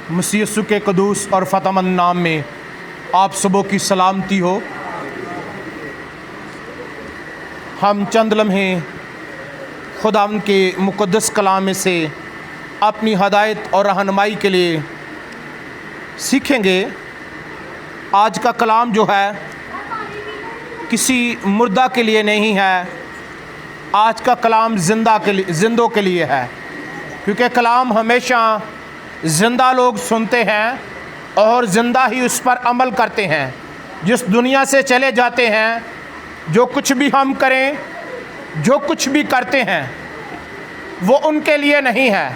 मसीह यीशु के कदूस और फतेहमंद नाम में आप सबों की सलामती हो। हम चंद लम्हे खुदावंद के मुक़द्दस कलाम में से अपनी हदायत और रहनुमाई के लिए सीखेंगे। आज का कलाम जो है किसी मुर्दा के लिए नहीं है, आज का कलाम जिंदों के लिए है, क्योंकि कलाम हमेशा ज़िंदा लोग सुनते हैं और ज़िंदा ही उस पर अमल करते हैं। जिस दुनिया से चले जाते हैं, जो कुछ भी हम करें, जो कुछ भी करते हैं, वो उनके लिए नहीं है,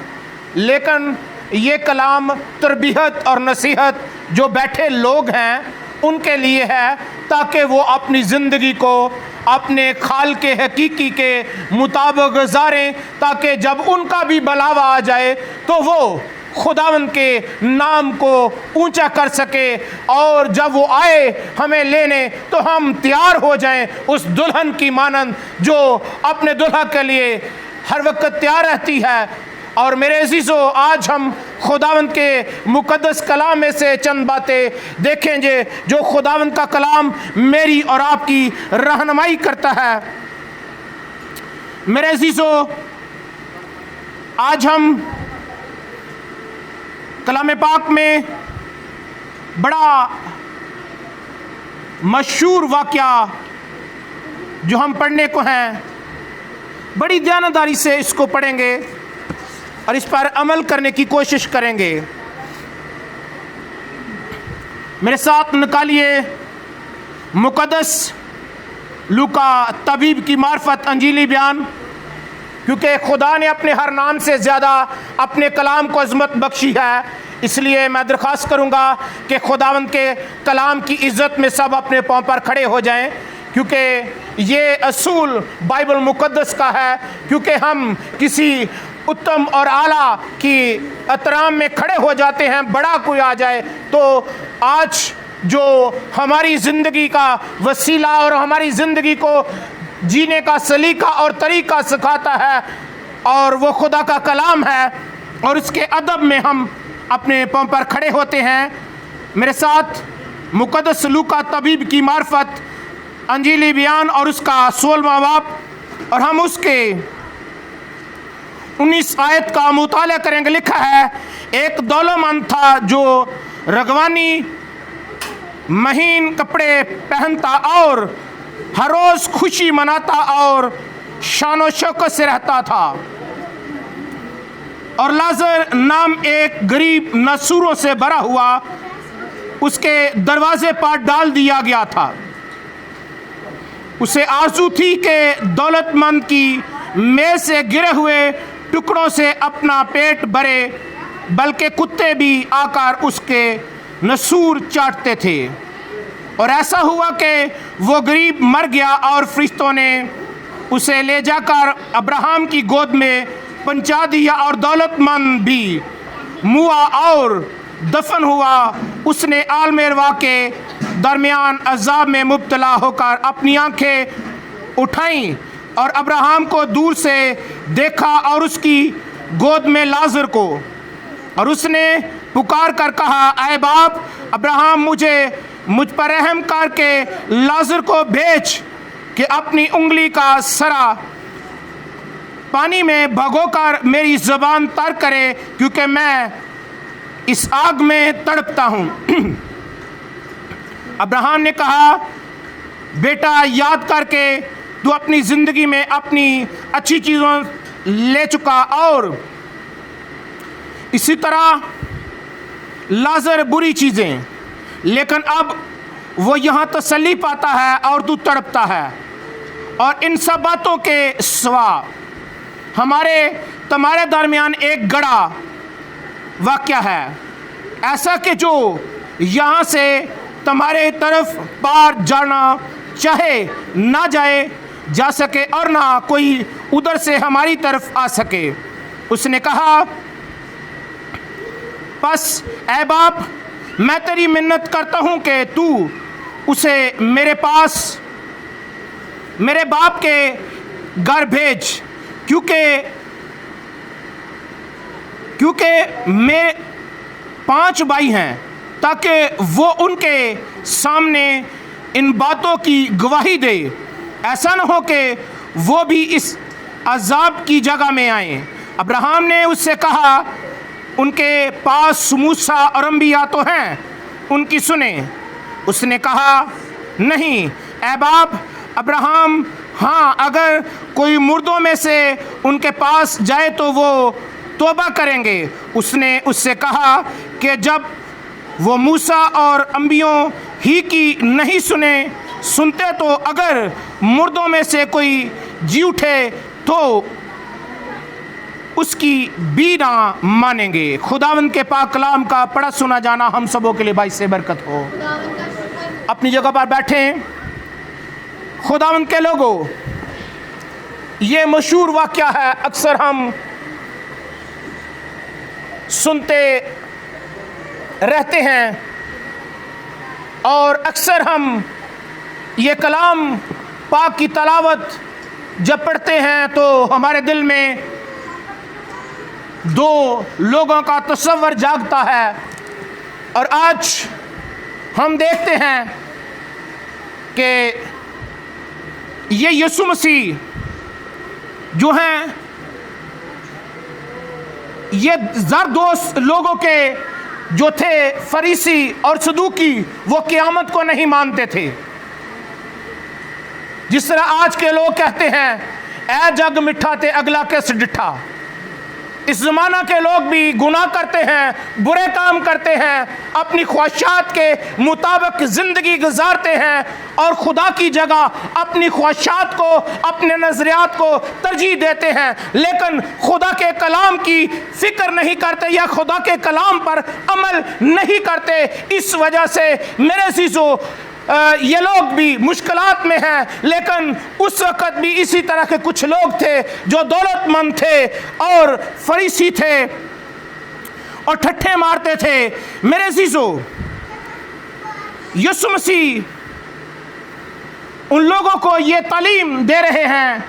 लेकिन ये कलाम तरबियत और नसीहत जो बैठे लोग हैं उनके लिए है, ताकि वो अपनी ज़िंदगी को अपने खाल के हकीकी के मुताबिक गुजारें, ताकि जब उनका भी बुलावा आ जाए तो वो खुदावंद के नाम को ऊंचा कर सके, और जब वो आए हमें लेने तो हम तैयार हो जाएं उस दुल्हन की मानंद जो अपने दुल्हा के लिए हर वक्त तैयार रहती है। और मेरे अज़ीज़ों, आज हम खुदावंद के मुक़द्दस कलाम में से चंद बातें देखेंगे जो खुदावंद का कलाम मेरी और आपकी रहनुमाई करता है। मेरे अज़ीज़ों, आज हम कलाम पाक में बड़ा मशहूर वाक़या जो हम पढ़ने को हैं, बड़ी ध्यानदारी से इसको पढ़ेंगे और इस पर अमल करने की कोशिश करेंगे। मेरे साथ निकालिए मुक़द्दस लूका तबीब की मार्फत अंजीली बयान, क्योंकि खुदा ने अपने हर नाम से ज़्यादा अपने कलाम को अज़मत बख्शी है। इसलिए मैं दरख्वास्त करूँगा कि खुदावंद के कलाम की इज़्ज़त में सब अपने पाँव पर खड़े हो जाएं, क्योंकि ये असूल बाइबल मुक़द्दस का है। क्योंकि हम किसी उत्तम और आला की एहतराम में खड़े हो जाते हैं, बड़ा कोई आ जाए तो आज जो हमारी ज़िंदगी का वसीला और हमारी ज़िंदगी को जीने का सलीका और तरीका सिखाता है, और वो खुदा का कलाम है, और इसके अदब में हम अपने पाँव पर खड़े होते हैं। मेरे साथ मुक़द्दस लूका तबीब की मार्फत अंजीली बयान और उसका 16वां बाब, और हम उसके 19 आयत का मुताला करेंगे। लिखा है, एक दौलतमंद था जो रगवानी महीन कपड़े पहनता और हर रोज़ खुशी मनाता और शान शौकत से रहता था, और लाजर नाम एक गरीब नसूरों से भरा हुआ उसके दरवाजे पर डाल दिया गया था। उसे आरज़ू थी कि दौलतमंद की मेज़ से गिरे हुए टुकड़ों से अपना पेट भरे, बल्कि कुत्ते भी आकर उसके नसूर चाटते थे। और ऐसा हुआ कि वो गरीब मर गया, और फरिश्तों ने उसे ले जाकर अब्राहम की गोद में पहुंचा दिया, और दौलतमंद भी मुआ और दफन हुआ। उसने आलमेरवा के दरमियान अज़ाब में मुब्तला होकर अपनी आंखें उठाईं और अब्राहम को दूर से देखा और उसकी गोद में लाजर को, और उसने पुकार कर कहा, ऐ बाप अब्राहम, मुझ पर रहम करके लाजर को भेज कि अपनी उंगली का सरा पानी में भगोकर मेरी ज़बान तर करे, क्योंकि मैं इस आग में तड़पता हूँ। अब्राहम ने कहा, बेटा, याद करके तू अपनी ज़िंदगी में अपनी अच्छी चीज़ों ले चुका, और इसी तरह लाजर बुरी चीज़ें, लेकिन अब वो यहाँ तसल्ली पाता है और तू तड़पता है। और इन सब बातों के सिवा तुम्हारे दरमियान एक गड़ा वाक़या है, ऐसा कि जो यहाँ से तुम्हारे तरफ पार जाना चाहे ना जा सके, और ना कोई उधर से हमारी तरफ आ सके। उसने कहा, बस ऐ बाप, मैं तेरी मिन्नत करता हूँ कि तू उसे मेरे बाप के घर भेज, क्योंकि 5 भाई हैं, ताकि वो उनके सामने इन बातों की गवाही दे। ऐसा न हो कि वो भी इस अजाब की जगह में आए। अब्राहम ने उससे कहा, उनके पास मूसा और अंबिया तो हैं, उनकी सुने। उसने कहा, नहीं ऐ बाप अब्राहम, हाँ अगर कोई मुर्दों में से उनके पास जाए तो वो तौबा करेंगे। उसने उससे कहा कि जब वो मूसा और अंबियों ही की नहीं सुनते तो अगर मुर्दों में से कोई जी उठे तो उसकी भी ना मानेंगे। खुदावंद के पाक कलाम का पढ़ा सुना जाना हम सबों के लिए बाइस से बरकत हो। अपनी जगह पर बैठें। खुदावंद के लोगों, ये मशहूर वाक़या है, अक्सर हम सुनते रहते हैं और अक्सर हम ये कलाम पाक की तलावत जब पढ़ते हैं तो हमारे दिल में 2 लोगों का तस्वर जागता है। और आज हम देखते हैं कि ये यीशु मसीह जो हैं, ये ज़रदोश लोगों के जो थे फरीसी और सदूकी, वो क़यामत को नहीं मानते थे। जिस तरह आज के लोग कहते हैं, ऐ जग मिठा ते अगला किस डिठा। इस ज़माना के लोग भी गुनाह करते हैं, बुरे काम करते हैं, अपनी ख्वाहिशात के मुताबिक ज़िंदगी गुजारते हैं और खुदा की जगह अपनी ख्वाहिशात को, अपने नज़रियात को तरजीह देते हैं, लेकिन खुदा के कलाम की फ़िक्र नहीं करते या खुदा के कलाम पर अमल नहीं करते। इस वजह से मेरे अज़ीज़ों, ये लोग भी मुश्किलात में हैं। लेकिन उस वक़्त भी इसी तरह के कुछ लोग थे जो दौलतमंद थे और फरीसी थे और ठट्ठे मारते थे। मेरे अज़ीज़ों, यीशु मसीह उन लोगों को ये तालीम दे रहे हैं।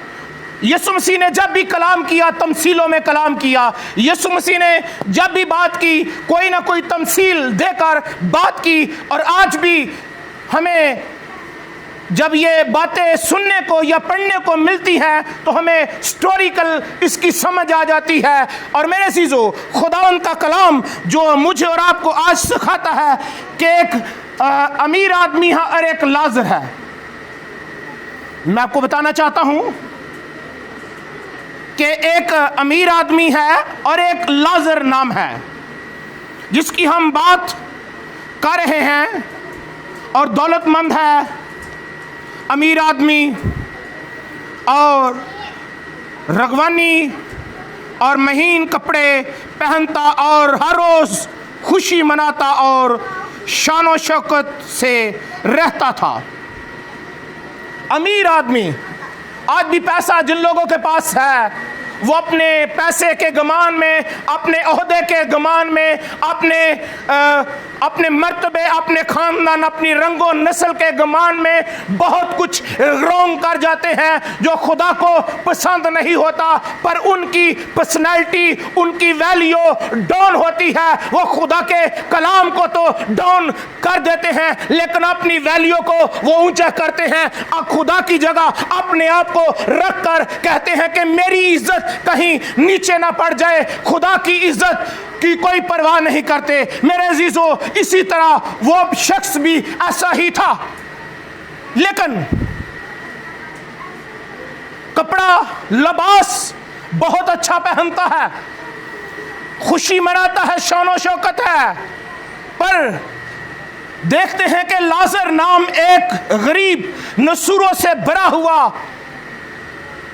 यीशु मसीह ने जब भी कलाम किया, तमसीलों में कलाम किया। यीशु मसीह ने जब भी बात की, कोई ना कोई तमसील देकर बात की। और आज भी हमें जब ये बातें सुनने को या पढ़ने को मिलती हैं तो हमें हिस्टोरिकल इसकी समझ आ जाती है। और मेरे अज़ीज़ों, खुदावंद का कलाम जो मुझे और आपको आज सिखाता है कि एक अमीर आदमी है और एक लाज़र है। मैं आपको बताना चाहता हूं कि एक अमीर आदमी है और एक लाज़र नाम है जिसकी हम बात कर रहे हैं। और दौलतमंद है अमीर आदमी, और रगवानी और महीन कपड़े पहनता और हर रोज़ खुशी मनाता और शान शौकत से रहता था। अमीर आदमी, आज भी पैसा जिन लोगों के पास है वो अपने पैसे के गुमान में, अपने ओहदे के गुमान में, अपने मर्तबे, अपने खानदान, अपनी रंगो नस्ल के गुमान में बहुत कुछ रोंग कर जाते हैं जो खुदा को पसंद नहीं होता। पर उनकी पर्सनैलिटी, उनकी वैल्यू डाउन होती है। वो खुदा के कलाम को तो डाउन कर देते हैं लेकिन अपनी वैल्यू को वो ऊंचा करते हैं। खुदा की जगह अपने आप को रख कर कहते हैं कि मेरी इज्जत कहीं नीचे ना पड़ जाए। खुदा की इज्जत की कोई परवाह नहीं करते। मेरे अजीजों, इसी तरह वो शख्स भी ऐसा ही था। लेकिन कपड़ा लिबास बहुत अच्छा पहनता है, खुशी मनाता है, शान शौकत है। पर देखते हैं कि लाजर नाम एक गरीब नसूरों से भरा हुआ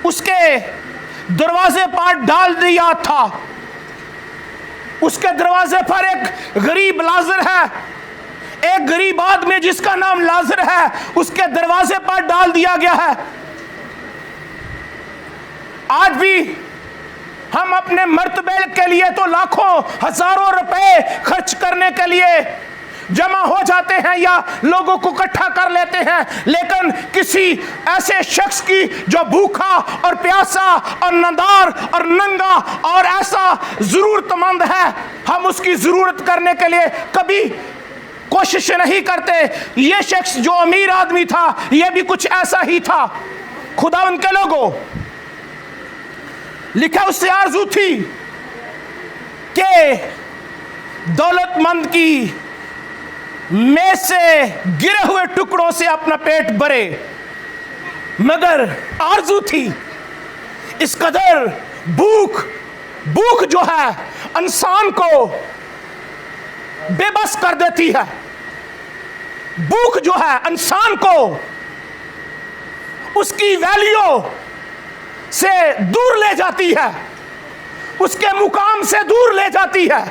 उसके दरवाजे पर डाल दिया था। उसके दरवाजे पर एक गरीब लाजर है, एक गरीब आदमी जिसका नाम लाजर है, उसके दरवाजे पर डाल दिया गया है। आज भी हम अपने मर्तबे के लिए तो लाखों हजारों रुपए खर्च करने के लिए जमा हो जाते हैं या लोगों को इकट्ठा कर लेते हैं, लेकिन किसी ऐसे शख्स की जो भूखा और प्यासा और नदार और नंगा और ऐसा जरूरतमंद है, हम उसकी जरूरत करने के लिए कभी कोशिश नहीं करते। ये शख्स जो अमीर आदमी था, ये भी कुछ ऐसा ही था। खुदा उनके लोगों, लिखा उससे आरज़ू थी कि दौलतमंद की मेज से गिरे हुए टुकड़ों से अपना पेट भरे, मगर आरज़ू थी इस कदर भूख जो है इंसान को बेबस कर देती है। भूख जो है इंसान को उसकी वैल्यू से दूर ले जाती है, उसके मुकाम से दूर ले जाती है।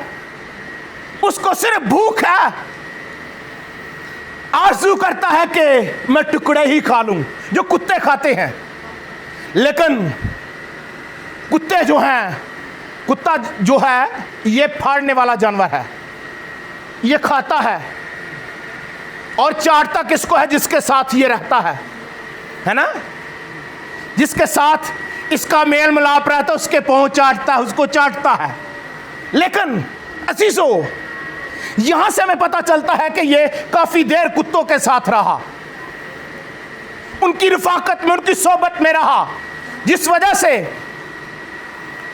उसको सिर्फ भूख है, आरज़ू करता है कि मैं टुकड़े ही खा लूं, जो कुत्ते खाते हैं। लेकिन कुत्ते जो हैं, कुत्ता जो है ये फाड़ने वाला जानवर है, ये खाता है और चाटता किसको है? जिसके साथ ये रहता है ना, जिसके साथ इसका मेल मिलाप रहता है, उसके पांव चाटता है, उसको चाटता है। लेकिन अजीजों, यहां से हमें पता चलता है कि ये काफी देर कुत्तों के साथ रहा, उनकी रफाकत में, उनकी सोबत में रहा, जिस वजह से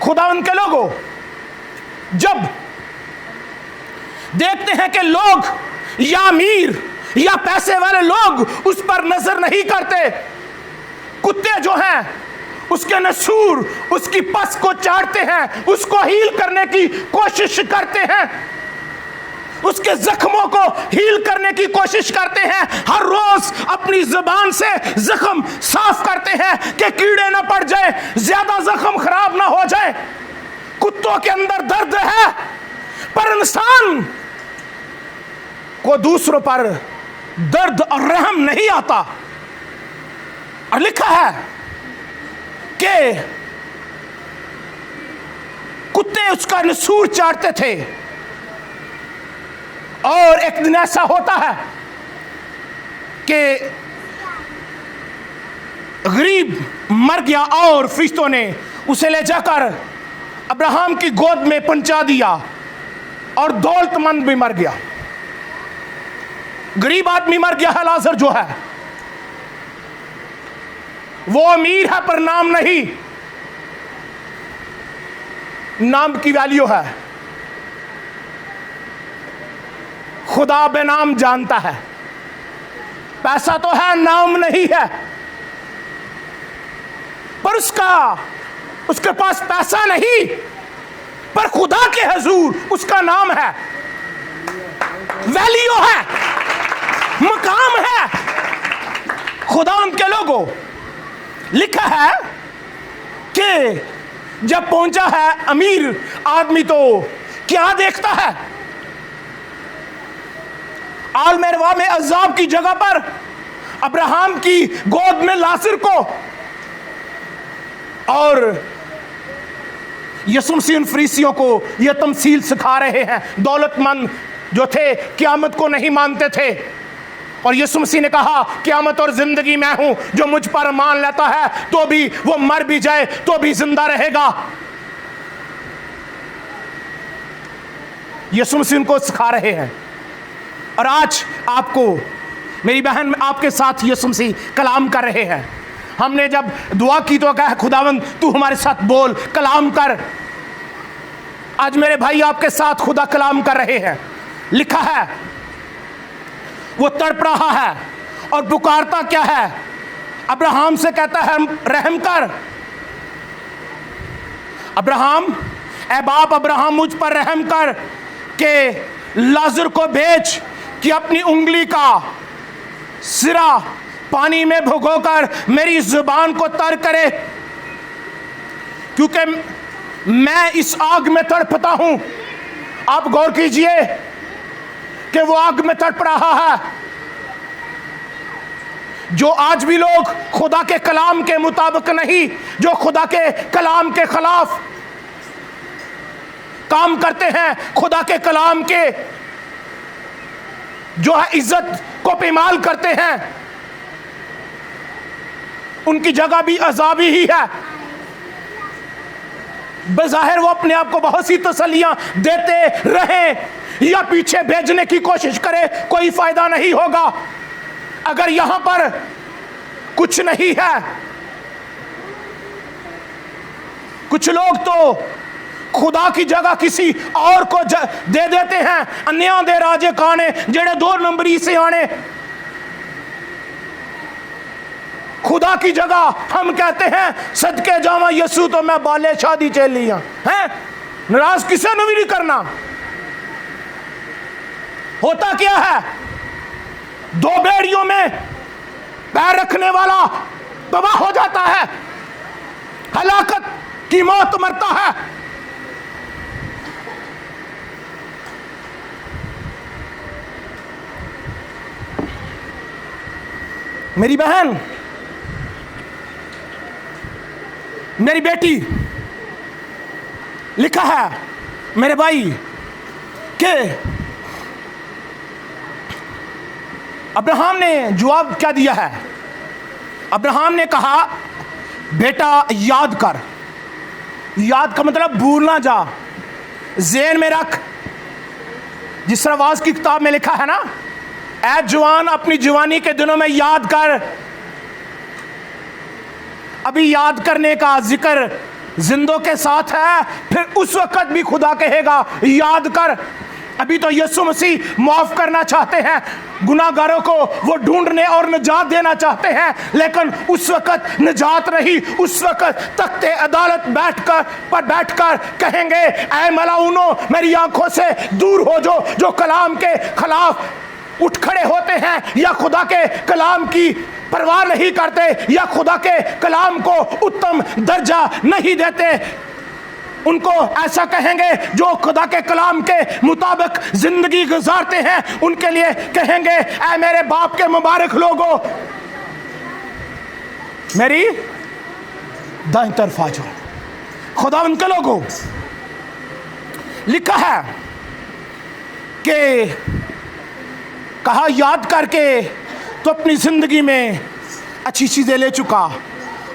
खुदा उनके लोगों जब देखते हैं कि लोग या अमीर या पैसे वाले लोग उस पर नजर नहीं करते, कुत्ते जो हैं उसके नसूर, उसकी पस को चाटते हैं, उसको हील करने की कोशिश करते हैं, उसके जख्मों को हील करने की कोशिश करते हैं। हर रोज अपनी जुबान से जख्म साफ करते हैं कि कीड़े ना पड़ जाए, ज्यादा जख्म खराब ना हो जाए। कुत्तों के अंदर दर्द है, पर इंसान को दूसरों पर दर्द और रहम नहीं आता। और लिखा है कि कुत्ते उसका नसूर चाटते थे, और एक दिन ऐसा होता है कि गरीब मर गया और फरिश्तों ने उसे ले जाकर अब्राहम की गोद में पहुंचा दिया, और दौलतमंद भी मर गया। गरीब आदमी मर गया है, लाजर जो है वो अमीर है पर नाम नहीं, नाम की वैल्यू है। खुदा बेनाम जानता है, पैसा तो है, नाम नहीं है। पर उसके पास पैसा नहीं, पर खुदा के हुजूर उसका नाम है, वैल्यू है, मकाम है। खुदा उनके लोगों, लिखा है कि जब पहुंचा है अमीर आदमी तो क्या देखता है? आल-मेरवा में अज़ाब की जगह पर अब्राहम की गोद में लाजर को, और यीशु मसीह उन फरीसियों को यह तमसील सिखा रहे हैं। दौलतमंद जो थे क़यामत को नहीं मानते थे, और यीशु मसीह ने कहा क़यामत और जिंदगी मैं हूं, जो मुझ पर मान लेता है तो भी वो मर भी जाए तो भी जिंदा रहेगा। यीशु मसीह उनको सिखा रहे हैं। और आज आपको, मेरी बहन, आपके साथ यीशु मसीह कलाम कर रहे हैं। हमने जब दुआ की तो कहा खुदावंद तू हमारे साथ बोल, कलाम कर। आज मेरे भाई आपके साथ खुदा कलाम कर रहे हैं। लिखा है वो तड़प रहा है और पुकारता क्या है? अब्राहम से कहता है रहम कर। अब्राहम, ए बाप अब्राहम मुझ पर रहम कर के लाजर को भेज कि अपनी उंगली का सिरा पानी में भिगोकर मेरी जुबान को तर करे, क्योंकि मैं इस आग में तड़पता हूं। आप गौर कीजिए कि वो आग में तड़प रहा है। जो आज भी लोग खुदा के कलाम के मुताबिक नहीं, जो खुदा के कलाम के खिलाफ काम करते हैं, खुदा के कलाम के जो है इज्जत को पेमाल करते हैं, उनकी जगह भी अजाबी ही है। बज़ाहिर वो अपने आप को बहुत सी तसल्लियां देते रहे या पीछे भेजने की कोशिश करे, कोई फायदा नहीं होगा। अगर यहां पर कुछ नहीं है, कुछ लोग तो खुदा की जगह किसी और को दे देते हैं। अन्या दे राजे काने जेड़े 2 नंबरी से आने, खुदा की जगह हम कहते हैं सदके जावा यसू तो मैं बाले शादी चली हैं। नाराज किसी ने भी नहीं करना। होता क्या है, 2 बेड़ियों में पैर रखने वाला तबाह हो जाता है, हलाकत की मौत मरता है। मेरी बहन, मेरी बेटी, लिखा है मेरे भाई कि अब्राहम ने जवाब क्या दिया है। अब्राहम ने कहा बेटा याद कर। याद का मतलब भूल ना जा, ज़हन में रख। जिस तरह आवाज़ की किताब में लिखा है ना, ऐ जवान अपनी जवानी के दिनों में याद कर। अभी याद करने का जिक्र जिंदों के साथ है, फिर उस वक्त भी खुदा कहेगा याद कर। अभी तो यीशु मसीह माफ करना चाहते हैं, गुनाहगारों को वो ढूंढने और निजात देना चाहते हैं, लेकिन उस वक्त निजात रही। उस वक्त तख्ते अदालत बैठकर कहेंगे ऐ मलाउनो, मेरी आंखों से दूर हो जो कलाम के खिलाफ उठ खड़े होते हैं या खुदा के कलाम की परवाह नहीं करते या खुदा के कलाम को उत्तम दर्जा नहीं देते। उनको ऐसा कहेंगे जो खुदा के कलाम के मुताबिक जिंदगी गुजारते हैं, उनके लिए कहेंगे ऐ मेरे बाप के मुबारक लोगों, मेरी दाईं तरफ आ जाओ। खुदा उनके लोगों, लिखा है कि कहा याद करके तो अपनी जिंदगी में अच्छी चीजें ले चुका,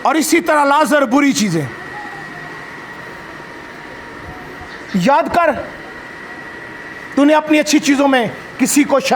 और इसी तरह लाजर बुरी चीजें। याद कर, तूने अपनी अच्छी चीजों में किसी को शरीक